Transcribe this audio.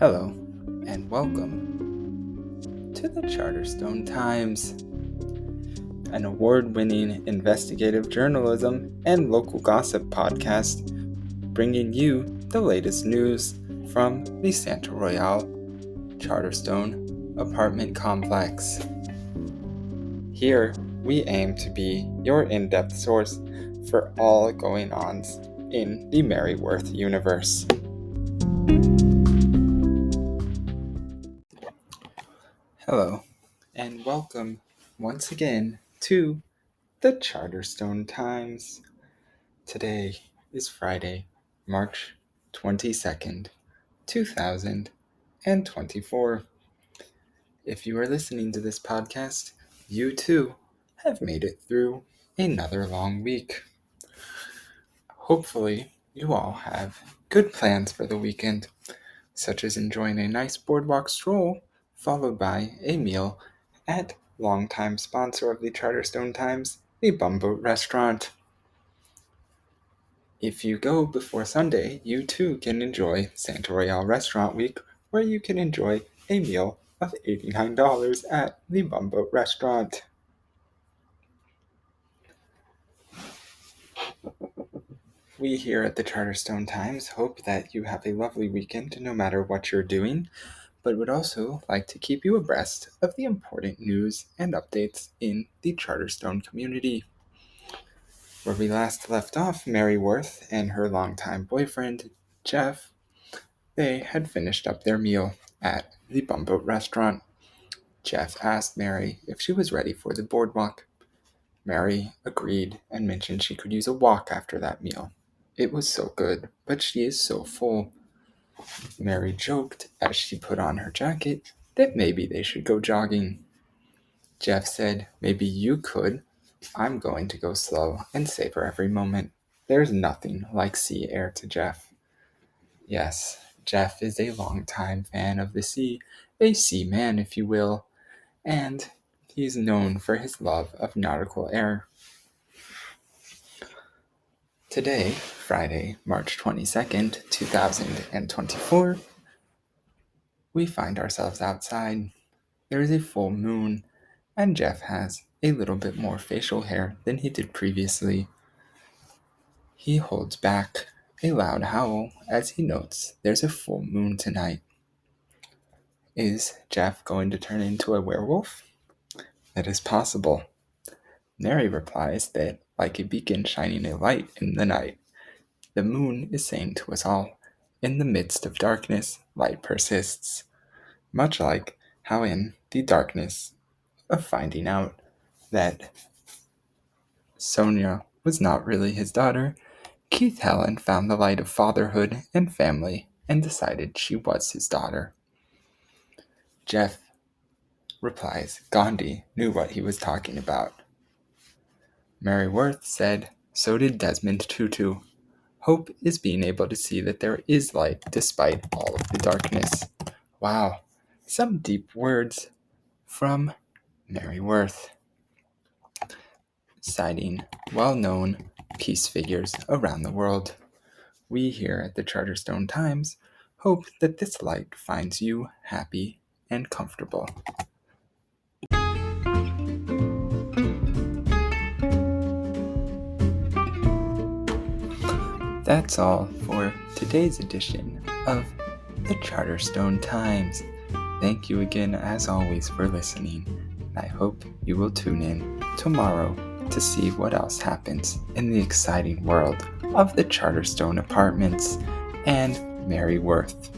Hello, and welcome to the Charterstone Times, an award-winning investigative journalism and local gossip podcast, bringing you the latest news from the Santa Royale Charterstone apartment complex. Here, we aim to be your in-depth source for all going-ons in the Merryworth universe. Hello, and welcome once again to the Charterstone Times. Today is Friday, March 22nd, 2024. If you are listening to this podcast, you too have made it through another long week. Hopefully, you all have good plans for the weekend, such as enjoying a nice boardwalk stroll, followed by a meal at longtime sponsor of the Charterstone Times, the Bumboat Restaurant. If you go before Sunday, you too can enjoy Santa Royale Restaurant Week, where you can enjoy a meal of $89 at the Bumboat Restaurant. We here at the Charterstone Times hope that you have a lovely weekend no matter what you're doing, but would also like to keep you abreast of the important news and updates in the Charterstone community. Where we last left off, Merryworth and her longtime boyfriend, Jeff, they had finished up their meal at the Bumboat Restaurant. Jeff asked Mary if she was ready for the boardwalk. Mary agreed and mentioned she could use a walk after that meal. It was so good, but she is so full. Mary joked as she put on her jacket that maybe they should go jogging. Jeff said, "Maybe you could. I'm going to go slow and savor every moment." There's nothing like sea air to Jeff. Yes, Jeff is a longtime fan of the sea, a seaman if you will, and he's known for his love of nautical air. Today, Friday, March 22nd, 2024, we find ourselves outside. There is a full moon, and Jeff has a little bit more facial hair than he did previously. He holds back a loud howl as he notes there's a full moon tonight. Is Jeff going to turn into a werewolf? That is possible. Mary replies that, like a beacon shining a light in the night, the moon is saying to us all, in the midst of darkness, light persists. Much like how in the darkness of finding out that Sonia was not really his daughter, Keith Helen found the light of fatherhood and family and decided she was his daughter. Jeff replies Gandhi knew what he was talking about. Merryworth said, "So did Desmond Tutu. Hope is being able to see that there is light despite all of the darkness." Wow, some deep words from Merryworth, citing well-known peace figures around the world. We here at the Charterstone Times hope that this light finds you happy and comfortable. That's all for today's edition of the Charterstone Times. Thank you again, as always, for listening. I hope you will tune in tomorrow to see what else happens in the exciting world of the Charterstone Apartments and Merryworth.